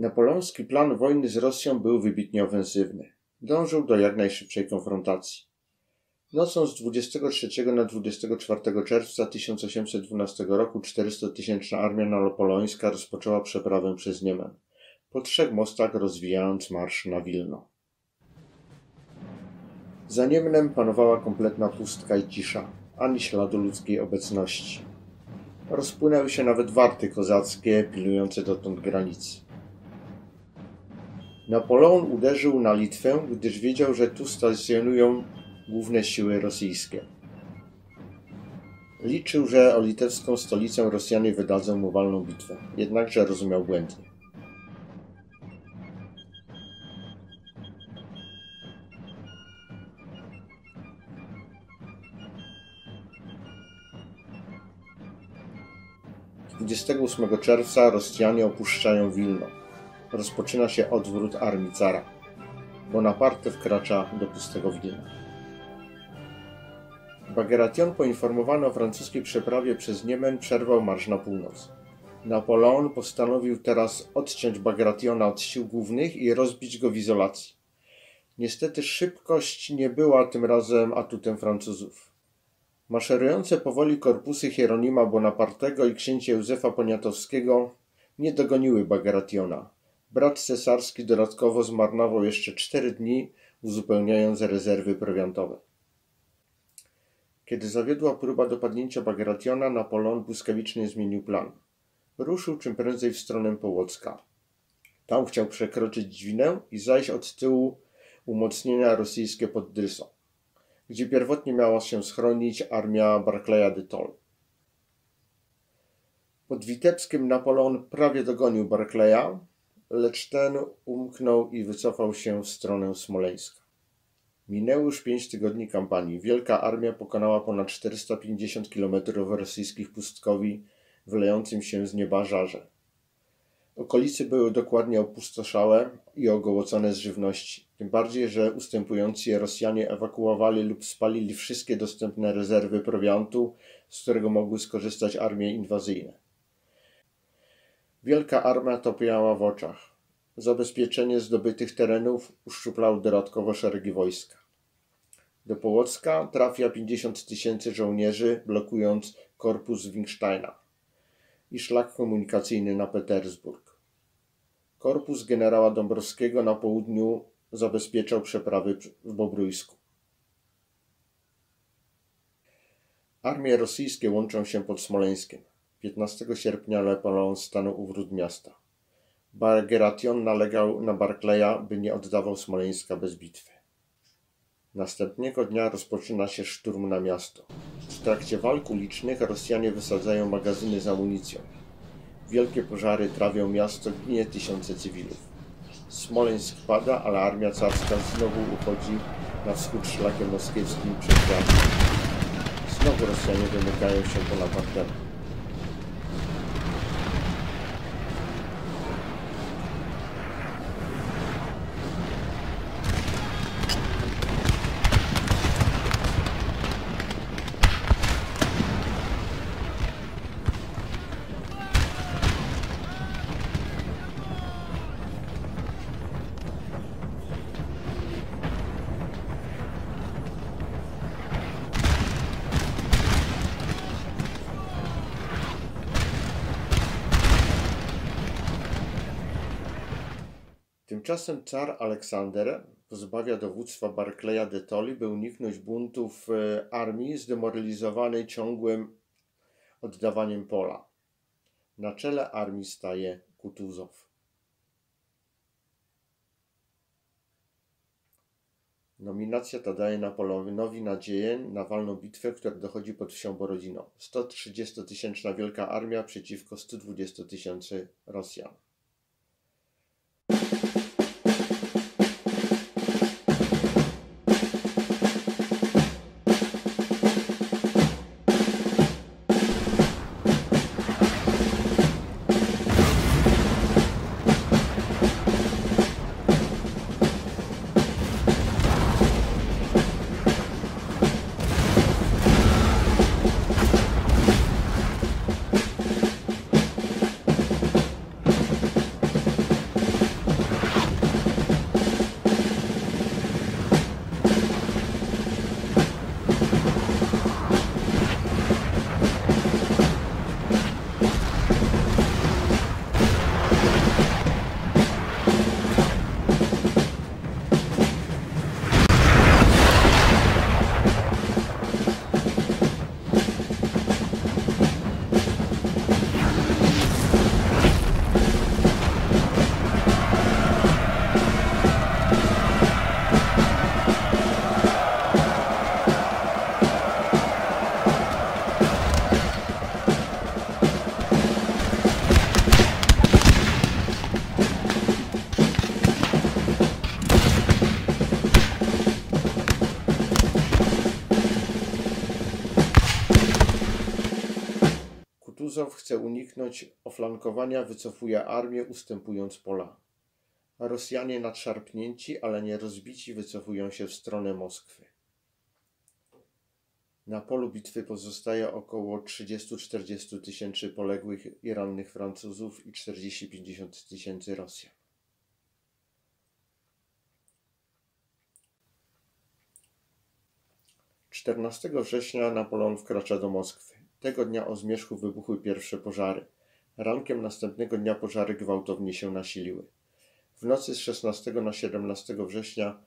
Napoleoński plan wojny z Rosją był wybitnie ofensywny. Dążył do jak najszybszej konfrontacji. Nocą z 23 na 24 czerwca 1812 roku 400-tysięczna armia napoleońska rozpoczęła przeprawę przez Niemen, po 3 mostach rozwijając marsz na Wilno. Za Niemnem panowała kompletna pustka i cisza, ani śladu ludzkiej obecności. Rozpłynęły się nawet warty kozackie pilujące dotąd granicy. Napoleon uderzył na Litwę, gdyż wiedział, że tu stacjonują główne siły rosyjskie. Liczył, że o litewską stolicę Rosjanie wydadzą mu walną bitwę, jednakże rozumiał błędnie. Dwudziestego 8 czerwca Rosjanie opuszczają Wilno. Rozpoczyna się odwrót armii cara. Bonaparte wkracza do pustego Wilna. Bagration, poinformowany o francuskiej przeprawie przez Niemen, przerwał marsz na północ. Napoleon postanowił teraz odciąć Bagrationa od sił głównych i rozbić go w izolacji. Niestety szybkość nie była tym razem atutem Francuzów. Maszerujące powoli korpusy Hieronima Bonapartego i księcia Józefa Poniatowskiego nie dogoniły Bagrationa. Brat cesarski dodatkowo zmarnował jeszcze 4 dni, uzupełniając rezerwy prowiantowe. Kiedy zawiodła próba dopadnięcia Bagrationa, Napoleon błyskawicznie zmienił plan. Ruszył czym prędzej w stronę Połocka. Tam chciał przekroczyć Dwinę i zajść od tyłu umocnienia rosyjskie pod Drysą, gdzie pierwotnie miała się schronić armia Barclaya de Tolly. Pod Witebskiem Napoleon prawie dogonił Barclaya, lecz ten umknął i wycofał się w stronę Smoleńska. Minęło już 5 tygodni kampanii. Wielka armia pokonała ponad 450 km rosyjskich pustkowi, wylejącym się z nieba żarze. Okolice były dokładnie opustoszałe i ogołocone z żywności, tym bardziej, że ustępujący Rosjanie ewakuowali lub spalili wszystkie dostępne rezerwy prowiantu, z którego mogły skorzystać armie inwazyjne. Wielka armia topiała w oczach. Zabezpieczenie zdobytych terenów uszczuplało dodatkowo szeregi wojska. Do Połocka trafia 50 000 żołnierzy, blokując korpus Wittgensteina i szlak komunikacyjny na Petersburg. Korpus generała Dąbrowskiego na południu zabezpieczał przeprawy w Bobrójsku. Armie rosyjskie łączą się pod Smoleńskiem. 15 sierpnia Napoleon stanął u wrót miasta. Bagration nalegał na Barclaya, by nie oddawał Smoleńska bez bitwy. Następnego dnia rozpoczyna się szturm na miasto. W trakcie walk ulicznych Rosjanie wysadzają magazyny z amunicją. Wielkie pożary trawią miasto, ginie tysiące cywilów. Smoleńsk pada, ale armia carska znowu uchodzi na wschód szlakiem moskiewskim przez Wiatr. Znowu Rosjanie wymykają się Bonapartemu. Tymczasem car Aleksander pozbawia dowództwa Barclaya de Tolly, by uniknąć buntów armii zdemoralizowanej ciągłym oddawaniem pola. Na czele armii staje Kutuzow. Nominacja ta daje Napoleonowi nadzieję na walną bitwę, która dochodzi pod wsią Borodziną. 130-tysięczna wielka armia przeciwko 120 000 Rosjan. Kutuzow chce uniknąć oflankowania, wycofuje armię, ustępując pola. Rosjanie nadszarpnięci, ale nie rozbici, wycofują się w stronę Moskwy. Na polu bitwy pozostaje około 30–40 tysięcy poległych i rannych Francuzów i 40–50 tysięcy Rosjan. Czternastego września Napoleon wkracza do Moskwy. Tego dnia o zmierzchu wybuchły pierwsze pożary. Rankiem następnego dnia pożary gwałtownie się nasiliły. W nocy z 16 na 17 września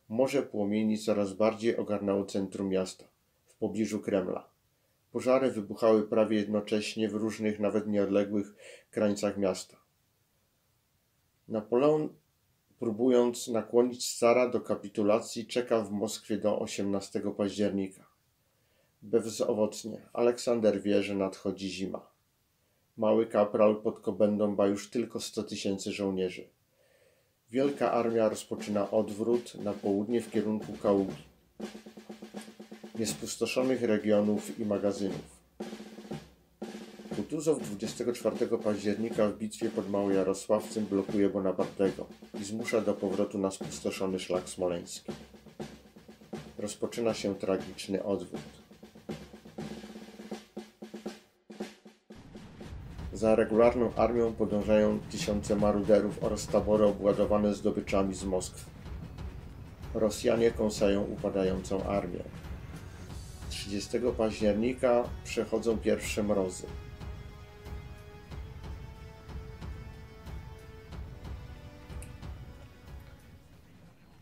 morze płomieni coraz bardziej ogarnęło centrum miasta, w pobliżu Kremla. Pożary wybuchały prawie jednocześnie w różnych, nawet nieodległych krańcach miasta. Napoleon, próbując nakłonić cara do kapitulacji, czeka w Moskwie do 18 października. Bezowocnie. Aleksander wie, że nadchodzi zima. Mały kapral pod komendą ma już tylko 100 tysięcy żołnierzy. Wielka armia rozpoczyna odwrót na południe w kierunku Kaługi, niespustoszonych regionów i magazynów. Kutuzow 24 października w bitwie pod Małojarosławcem blokuje Bonapartego i zmusza do powrotu na spustoszony szlak smoleński. Rozpoczyna się tragiczny odwrót. Za regularną armią podążają tysiące maruderów oraz tabory obładowane zdobyczami z Moskwy. Rosjanie kąsają upadającą armię. 30 października przechodzą pierwsze mrozy.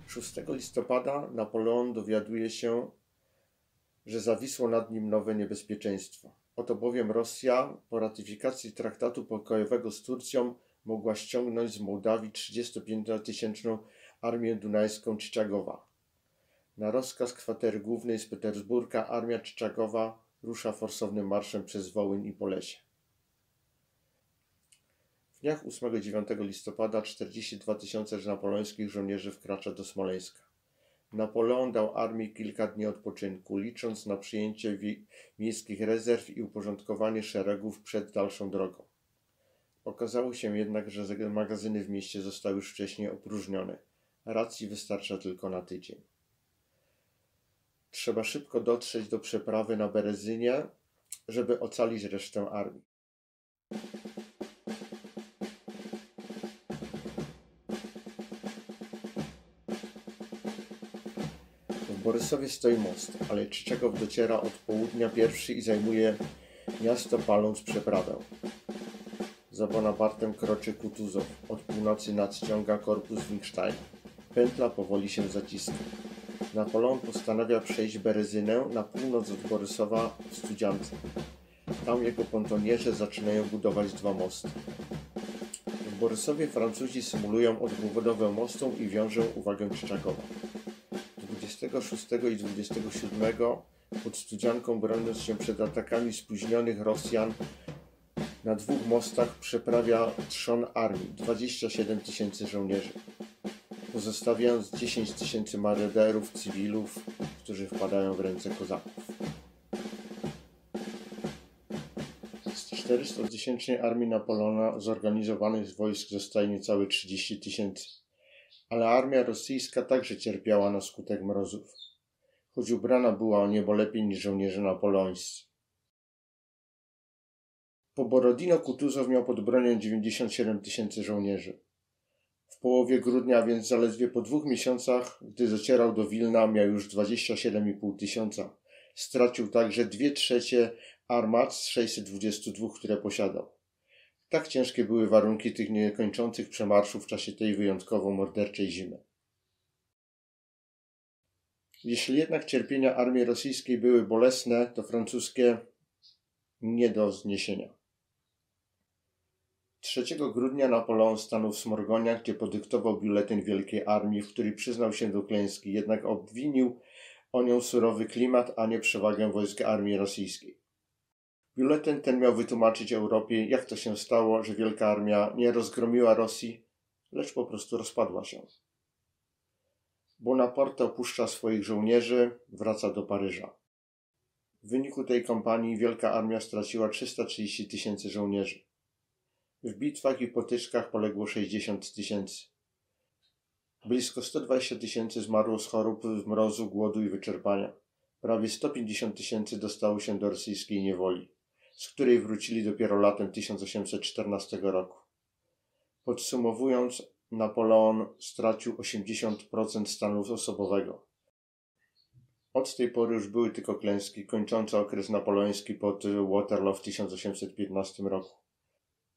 Szóstego listopada Napoleon dowiaduje się, że zawisło nad nim nowe niebezpieczeństwo. Oto bowiem Rosja po ratyfikacji traktatu pokojowego z Turcją mogła ściągnąć z Mołdawii 35-tysięczną armię dunajską Czyczagowa. Na rozkaz kwatery głównej z Petersburga armia Czyczagowa rusza forsownym marszem przez Wołyń i Polesie. W dniach 8–9 listopada 42 tysiące napoleońskich żołnierzy wkracza do Smoleńska. Napoleon dał armii kilka dni odpoczynku, licząc na przyjęcie miejskich rezerw i uporządkowanie szeregów przed dalszą drogą. Okazało się jednak, że magazyny w mieście zostały już wcześniej opróżnione. Racji wystarcza tylko na tydzień. Trzeba szybko dotrzeć do przeprawy na Berezynie, żeby ocalić resztę armii. W Borysowie stoi most, ale Czyczagow dociera od południa pierwszy i zajmuje miasto, paląc przeprawę. Za Bonapartem kroczy Kutuzow. Od północy nadciąga korpus Wittgensteina. Pętla powoli się zaciska. Napoleon postanawia przejść Berezynę na północ od Borysowa w Studziance. Tam jego pontonierze zaczynają budować dwa mosty. W Borysowie Francuzi symulują odbudowę mostu i wiążą uwagę Czyczagowa. 26 i 27 pod Studzianką, broniąc się przed atakami spóźnionych Rosjan, na dwóch mostach przeprawia trzon armii, 27 tysięcy żołnierzy, pozostawiając 10 tysięcy maruderów, cywilów, którzy wpadają w ręce kozaków. Z 400-tysięcznej armii Napoleona zorganizowanych z wojsk zostaje niecałe 30 tysięcy. Ale armia rosyjska także cierpiała na skutek mrozów, choć ubrana była o niebo lepiej niż żołnierze napoleońscy. Po Borodino Kutuzow miał pod bronią 97 tysięcy żołnierzy. W połowie grudnia, więc zaledwie po 2 miesiącach, gdy docierał do Wilna, miał już 27,5 tysiąca. Stracił także 2/3 armat z 622, które posiadał. Tak ciężkie były warunki tych niekończących przemarszów w czasie tej wyjątkowo morderczej zimy. Jeśli jednak cierpienia armii rosyjskiej były bolesne, to francuskie nie do zniesienia. 3 grudnia Napoleon stanął w Smorgoniach, gdzie podyktował biuletyn Wielkiej Armii, w którym przyznał się do klęski, jednak obwinił o nią surowy klimat, a nie przewagę wojsk armii rosyjskiej. Biuletyn ten miał wytłumaczyć Europie, jak to się stało, że Wielka Armia nie rozgromiła Rosji, lecz po prostu rozpadła się. Bonaparte opuszcza swoich żołnierzy, wraca do Paryża. W wyniku tej kampanii wielka armia straciła 330 000 żołnierzy. W bitwach i potyczkach poległo 60 000. Blisko 120 000 zmarło z chorób, mrozu, głodu i wyczerpania. Prawie 150 000 dostało się do rosyjskiej niewoli, z której wrócili dopiero latem 1814 roku. Podsumowując, Napoleon stracił 80% stanu osobowego. Od tej pory już były tylko klęski, kończące okres napoleoński pod Waterloo w 1815 roku.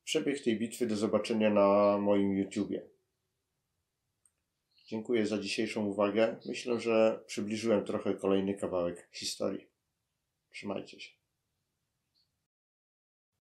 Przebieg tej bitwy do zobaczenia na moim YouTubie. Dziękuję za dzisiejszą uwagę. Myślę, że przybliżyłem trochę kolejny kawałek historii. Trzymajcie się.